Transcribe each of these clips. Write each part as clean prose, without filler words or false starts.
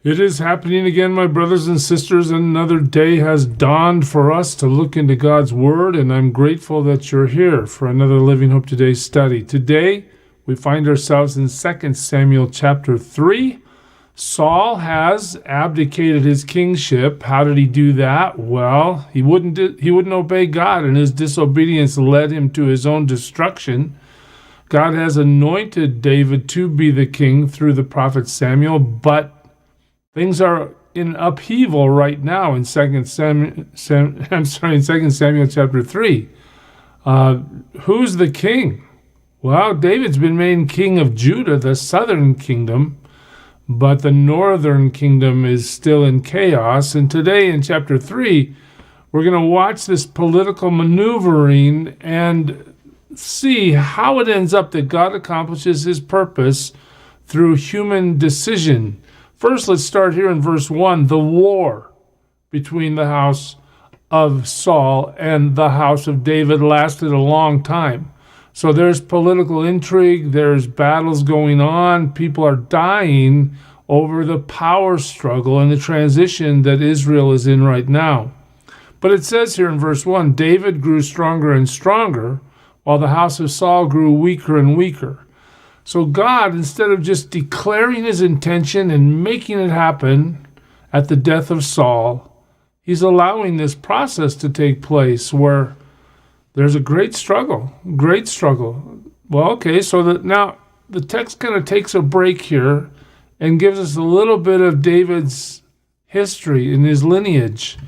It is happening again, my brothers and sisters. Another day has dawned for us to look into God's Word, and I'm grateful that you're here for another Living Hope Today study. Today, we find ourselves in 2 Samuel chapter 3. Saul has abdicated his kingship. How did he do that? Well, he wouldn't obey God, and his disobedience led him to his own destruction. God has anointed David to be the king through the prophet Samuel, but things are in upheaval right now in 2 Samuel chapter 3. Who's the king? Well, David's been made king of Judah, the southern kingdom, but the northern kingdom is still in chaos. And today in chapter 3, we're going to watch this political maneuvering and see how it ends up that God accomplishes his purpose through human decision. First, let's start here in verse 1, the war between the house of Saul and the house of David lasted a long time. So there's political intrigue, there's battles going on, people are dying over the power struggle and the transition that Israel is in right now. But it says here in verse 1, David grew stronger and stronger, while the house of Saul grew weaker and weaker. So God, instead of just declaring his intention and making it happen at the death of Saul, he's allowing this process to take place where there's a great struggle. Well, okay, so now the text kind of takes a break here and gives us a little bit of David's history and his lineage.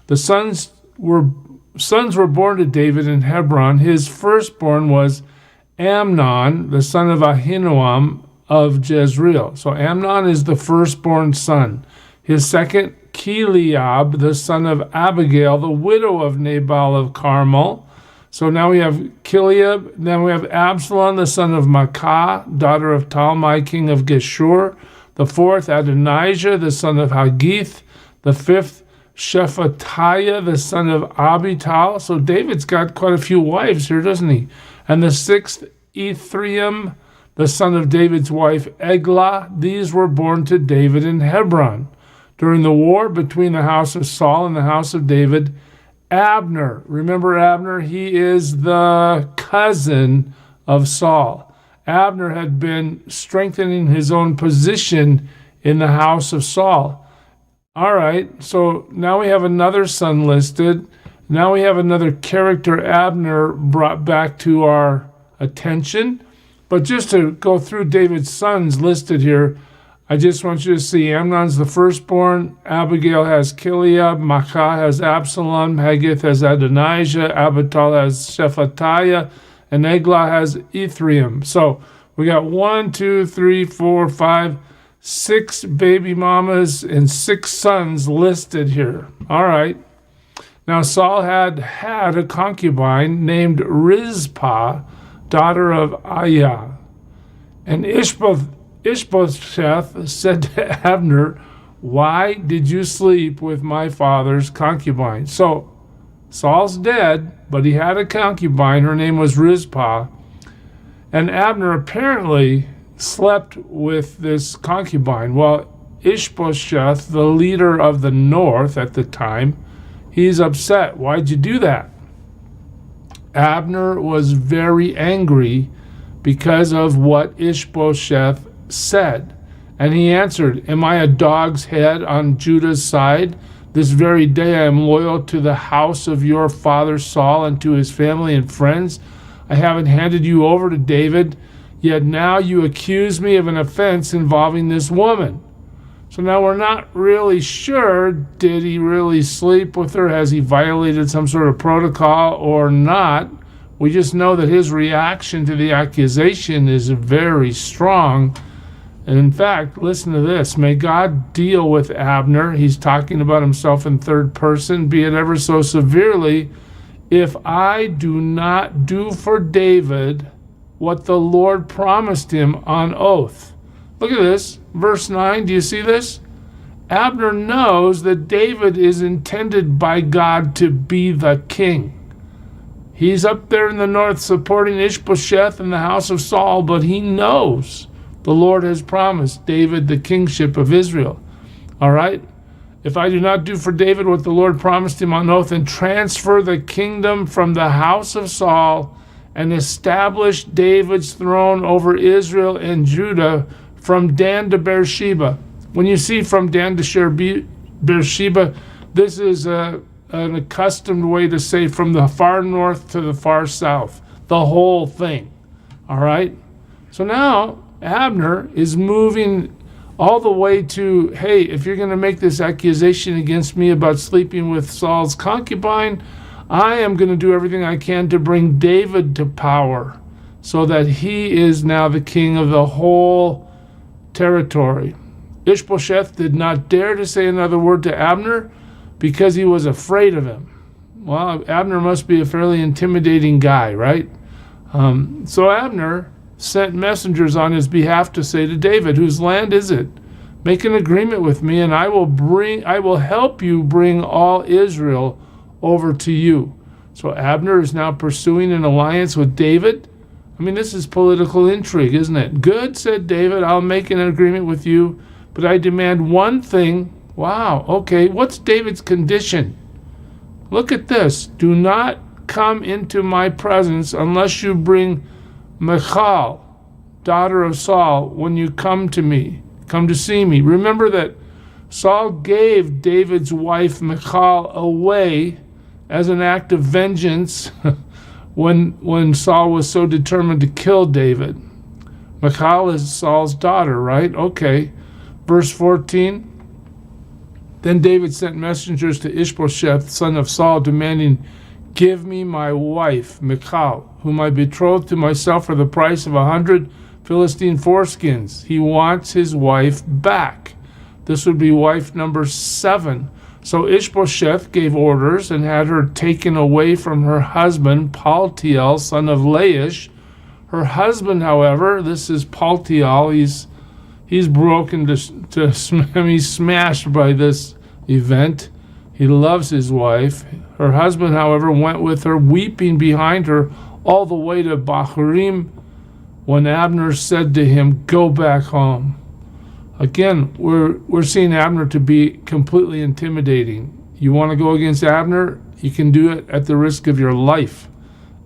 The sons were born to David in Hebron. His firstborn was Amnon, the son of Ahinoam of Jezreel. So Amnon is the firstborn son. His second, Chileab, the son of Abigail, the widow of Nabal of Carmel. So now we have Chileab. Then we have Absalom, the son of Maacah, daughter of Talmai, king of Geshur. The fourth, Adonijah, the son of Haggith. The fifth, Shephatiah, the son of Abital. So David's got quite a few wives here, doesn't he? And the sixth, Ephraim, the son of David's wife, Eglah. These were born to David in Hebron. During the war between the house of Saul and the house of David, Abner. Remember Abner? He is the cousin of Saul. Abner had been strengthening his own position in the house of Saul. All right, so now we have another son listed. Now we have another character, Abner, brought back to our attention. But just to go through David's sons listed here, I just want you to see Amnon's the firstborn, Abigail has Chileab, Maacah has Absalom, Haggith has Adonijah, Abital has Shephatiah, and Eglah has Ephraim. So we got 6 baby mamas and 6 sons listed here. All right. Now Saul had a concubine named Rizpah, daughter of Aiah. And Ishbosheth said to Abner, "Why did you sleep with my father's concubine?" So Saul's dead, but he had a concubine. Her name was Rizpah. And Abner apparently slept with this concubine. Well, Ishbosheth, the leader of the north at the time, he's upset. Why'd you do that? Abner was very angry because of what Ishbosheth said. And he answered, "Am I a dog's head on Judah's side? This very day I am loyal to the house of your father Saul and to his family and friends. I haven't handed you over to David, yet now you accuse me of an offense involving this woman." So now we're not really sure, did he really sleep with her? Has he violated some sort of protocol or not? We just know that his reaction to the accusation is very strong. And in fact, listen to this. May God deal with Abner. He's talking about himself in third person, be it ever so severely, if I do not do for David what the Lord promised him on oath. Look at this, verse 9, do you see this? Abner knows that David is intended by God to be the king. He's up there in the north supporting Ishbosheth in the house of Saul, but he knows the Lord has promised David the kingship of Israel. All right? If I do not do for David what the Lord promised him on oath and transfer the kingdom from the house of Saul and establish David's throne over Israel and Judah from Dan to Beersheba. When you see from Dan to Beersheba, this is an accustomed way to say from the far north to the far south, the whole thing. All right? So now Abner is moving all the way to, hey, if you're going to make this accusation against me about sleeping with Saul's concubine, I am going to do everything I can to bring David to power so that he is now the king of the whole territory. Ishbosheth did not dare to say another word to Abner because he was afraid of him. Well, Abner must be a fairly intimidating guy, right? So Abner sent messengers on his behalf to say to David, whose land is it? Make an agreement with me, and I will help you bring all Israel over to you. So Abner is now pursuing an alliance with David. I mean, this is political intrigue, isn't it? Good, said David, I'll make an agreement with you, but I demand one thing. Wow, okay, what's David's condition? Look at this. Do not come into my presence unless you bring Michal, daughter of Saul, when you come to see me. Remember that Saul gave David's wife Michal away as an act of vengeance when Saul was so determined to kill David. Michal is Saul's daughter, right? Okay. Verse 14. Then David sent messengers to Ishbosheth, son of Saul, demanding, give me my wife, Michal, whom I betrothed to myself for the price of 100 Philistine foreskins. He wants his wife back. This would be wife number 7. So Ishbosheth gave orders and had her taken away from her husband, Paltiel, son of Laish. Her husband, however, this is Paltiel, he's broken he's smashed by this event. He loves his wife. Her husband, however, went with her, weeping behind her all the way to Bahurim, when Abner said to him, go back home. Again, we're seeing Abner to be completely intimidating. You want to go against Abner? You can do it at the risk of your life.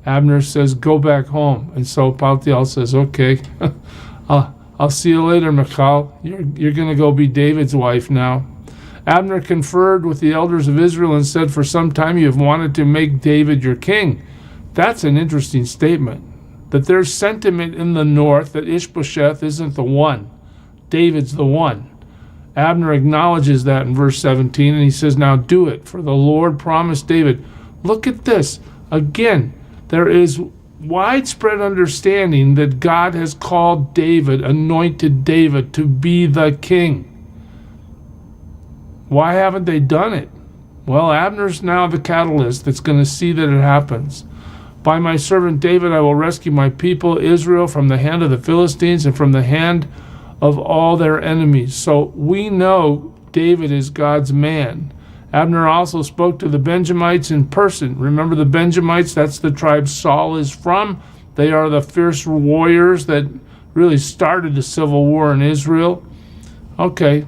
Abner says, go back home. And so Paltiel says, okay, I'll see you later, Michal. You're going to go be David's wife now. Abner conferred with the elders of Israel and said, for some time you have wanted to make David your king. That's an interesting statement, that there's sentiment in the north that Ishbosheth isn't the one. David's the one. Abner acknowledges that in verse 17, and he says, now do it, for the Lord promised David. Look at this. Again, there is widespread understanding that God has called David, anointed David, to be the king. Why haven't they done it? Well, Abner's now the catalyst that's going to see that it happens. By my servant David I will rescue my people Israel from the hand of the Philistines and from the hand of all their enemies. So we know David is God's man. Abner also spoke to the Benjamites in person. Remember the Benjamites? That's the tribe Saul is from. They are the fierce warriors that really started the civil war in Israel. Okay,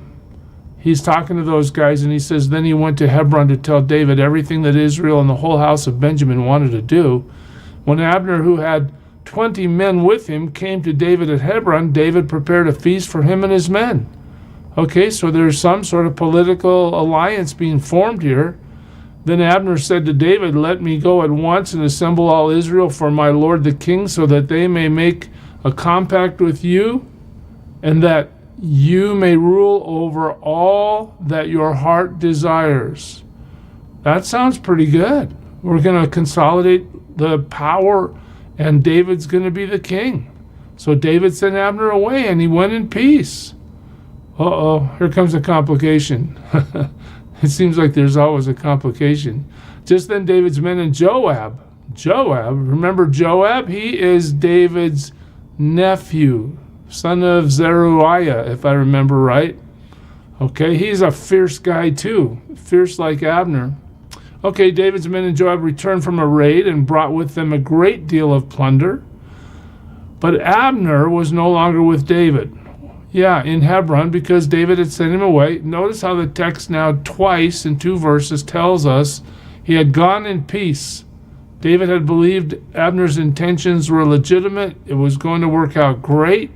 he's talking to those guys, and he says, then he went to Hebron to tell David everything that Israel and the whole house of Benjamin wanted to do. When Abner, who had 20 men with him, came to David at Hebron, David prepared a feast for him and his men. Okay, so there's some sort of political alliance being formed here. Then Abner said to David, let me go at once and assemble all Israel for my lord the king, so that they may make a compact with you, and that you may rule over all that your heart desires. That sounds pretty good. We're going to consolidate the power, and David's going to be the king. So David sent Abner away, and he went in peace. Here comes a complication. It seems like there's always a complication. Just then David's men and Joab, remember Joab? He is David's nephew, son of Zeruiah, if I remember right. Okay, he's a fierce guy too, fierce like Abner. Okay, David's men and Joab returned from a raid and brought with them a great deal of plunder. But Abner was no longer with David. Yeah, in Hebron, because David had sent him away. Notice how the text now twice in 2 verses tells us he had gone in peace. David had believed Abner's intentions were legitimate. It was going to work out great.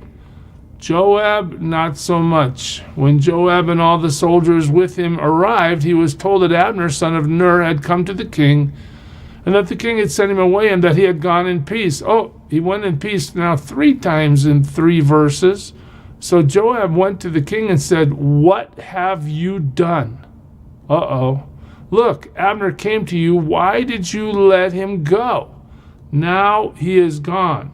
Joab, not so much. When Joab and all the soldiers with him arrived, he was told that Abner, son of Ner, had come to the king, and that the king had sent him away, and that he had gone in peace. Oh, he went in peace now 3 times in 3 verses. So Joab went to the king and said, "What have you done?" Uh-oh. "Look, Abner came to you. Why did you let him go? Now he is gone."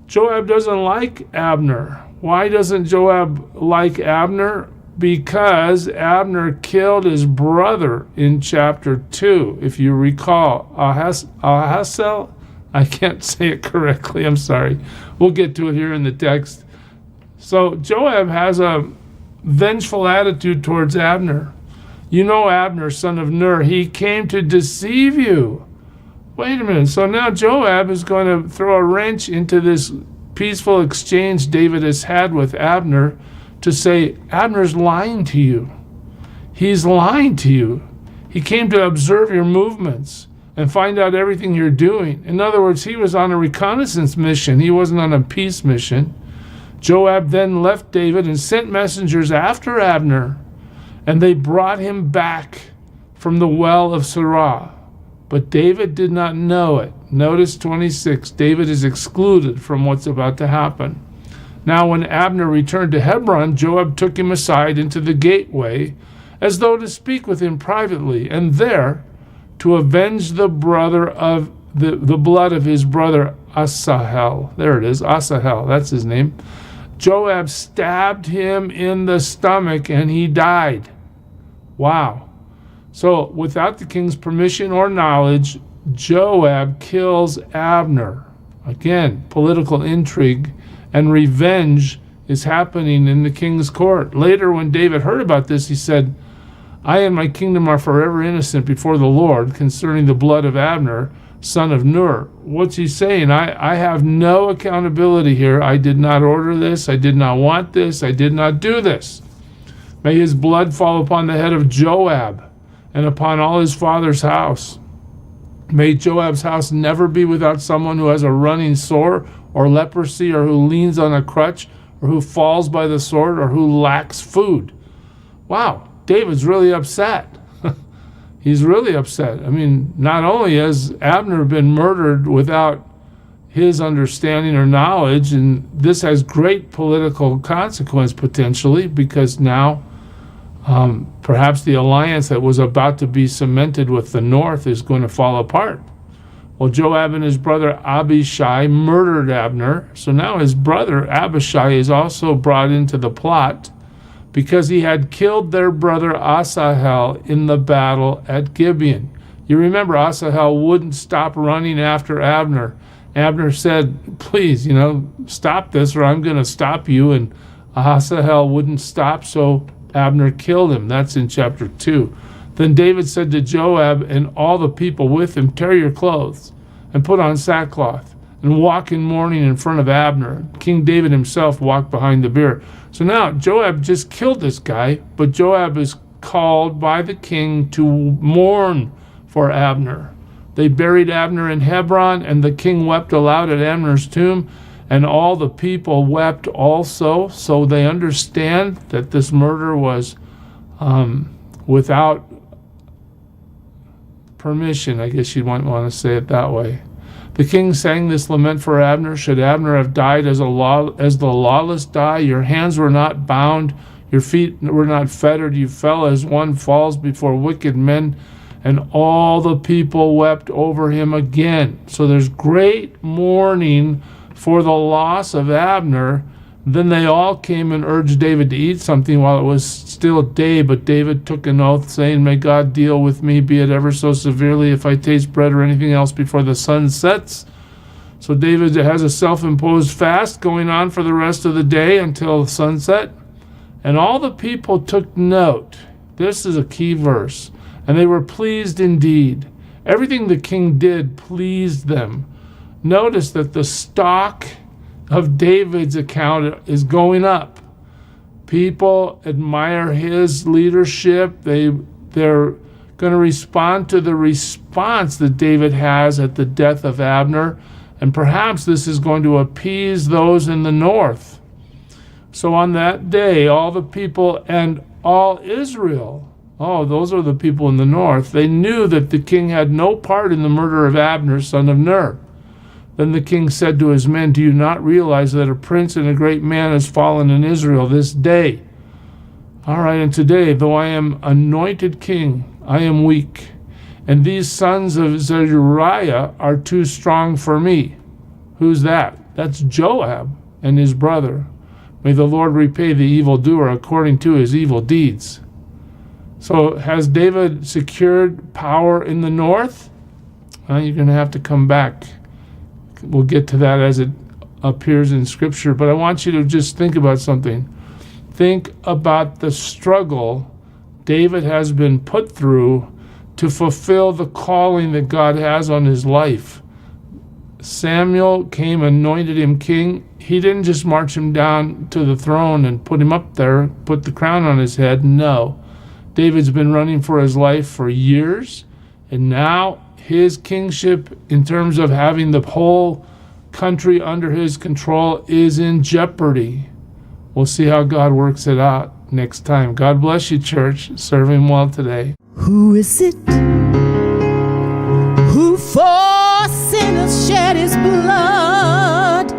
Joab doesn't like Abner. Why doesn't Joab like Abner? Because Abner killed his brother in chapter 2, if you recall. Ahasel? I can't say it correctly, I'm sorry. We'll get to it here in the text. So Joab has a vengeful attitude towards Abner. You know Abner, son of Ner, he came to deceive you. Wait a minute, so now Joab is going to throw a wrench into this peaceful exchange David has had with Abner to say, Abner's lying to you. He's lying to you. He came to observe your movements and find out everything you're doing. In other words, he was on a reconnaissance mission. He wasn't on a peace mission. Joab then left David and sent messengers after Abner, and they brought him back from the well of Sirah. But David did not know it. Notice 26, David is excluded from what's about to happen. Now when Abner returned to Hebron, Joab took him aside into the gateway, as though to speak with him privately, and there, to avenge the blood of his brother Asahel. There it is, Asahel, that's his name. Joab stabbed him in the stomach and he died. Wow. So without the king's permission or knowledge, Joab kills Abner. Again, political intrigue and revenge is happening in the king's court. Later, when David heard about this, he said, "I and my kingdom are forever innocent before the Lord concerning the blood of Abner, son of Ner." What's he saying? I have no accountability here. I did not order this. I did not want this. I did not do this. May his blood fall upon the head of Joab and upon all his father's house. May Joab's house never be without someone who has a running sore or leprosy, or who leans on a crutch, or who falls by the sword, or who lacks food. Wow, David's really upset. He's really upset. I mean, not only has Abner been murdered without his understanding or knowledge, and this has great political consequence potentially, because now perhaps the alliance that was about to be cemented with the north is going to fall apart. Well, Joab and his brother Abishai murdered Abner, so now his brother Abishai is also brought into the plot, because he had killed their brother Asahel in the battle at Gibeon. You remember Asahel wouldn't stop running after Abner. Abner said, "Please, stop this or I'm going to stop you." And Asahel wouldn't stop, so Abner killed him. That's in chapter 2. Then David said to Joab and all the people with him, "Tear your clothes and put on sackcloth and walk in mourning in front of Abner." King David himself walked behind the bier. So now Joab just killed this guy, but Joab is called by the king to mourn for Abner. They buried Abner in Hebron, and the king wept aloud at Abner's tomb, and all the people wept also. So they understand that this murder was without permission. I guess you might want to say it that way. The king sang this lament for Abner. Should Abner have died as the lawless die? Your hands were not bound, your feet were not fettered. You fell as one falls before wicked men. And all the people wept over him again. So there's great mourning for the loss of Abner. Then they all came and urged David to eat something while it was still day. But David took an oath, saying, "May God deal with me, be it ever so severely, if I taste bread or anything else before the sun sets." So David has a self-imposed fast going on for the rest of the day until sunset. And all the people took note. This is a key verse. And they were pleased indeed. Everything the king did pleased them. Notice that the stock of David's account is going up. People admire his leadership. They're going to respond to the response that David has at the death of Abner, and perhaps this is going to appease those in the north. So on that day, all the people and all Israel, those are the people in the north, they knew that the king had no part in the murder of Abner, son of Ner. Then the king said to his men, "Do you not realize that a prince and a great man has fallen in Israel this day? All right, and today, though I am anointed king, I am weak, and these sons of Zeruiah are too strong for me." Who's that? That's Joab and his brother. May the Lord repay the evildoer according to his evil deeds. So has David secured power in the north? You're going to have to come back. We'll get to that as it appears in Scripture, but I want you to just think about something. Think about the struggle David has been put through to fulfill the calling that God has on his life. Samuel came, anointed him king. He didn't just march him down to the throne and put him up there, put the crown on his head. No. David's been running for his life for years, and now his kingship, in terms of having the whole country under his control, is in jeopardy. We'll see how God works it out next time. God bless you, church. Serve him well today. Who is it who for sinners shed his blood,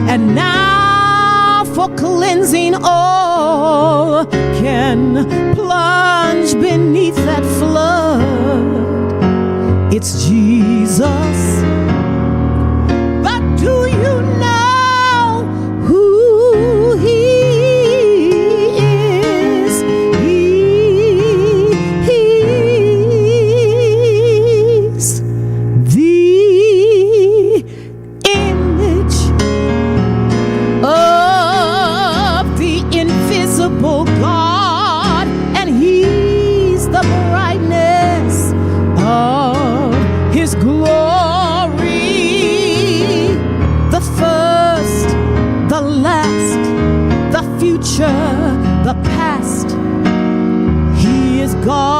and now for cleansing all can plunge beneath that flood? It's Jesus. But do you know who he is? He's the image of the invisible God, and he's the brightness of his glory, the first, the last, the future, the past. He is God.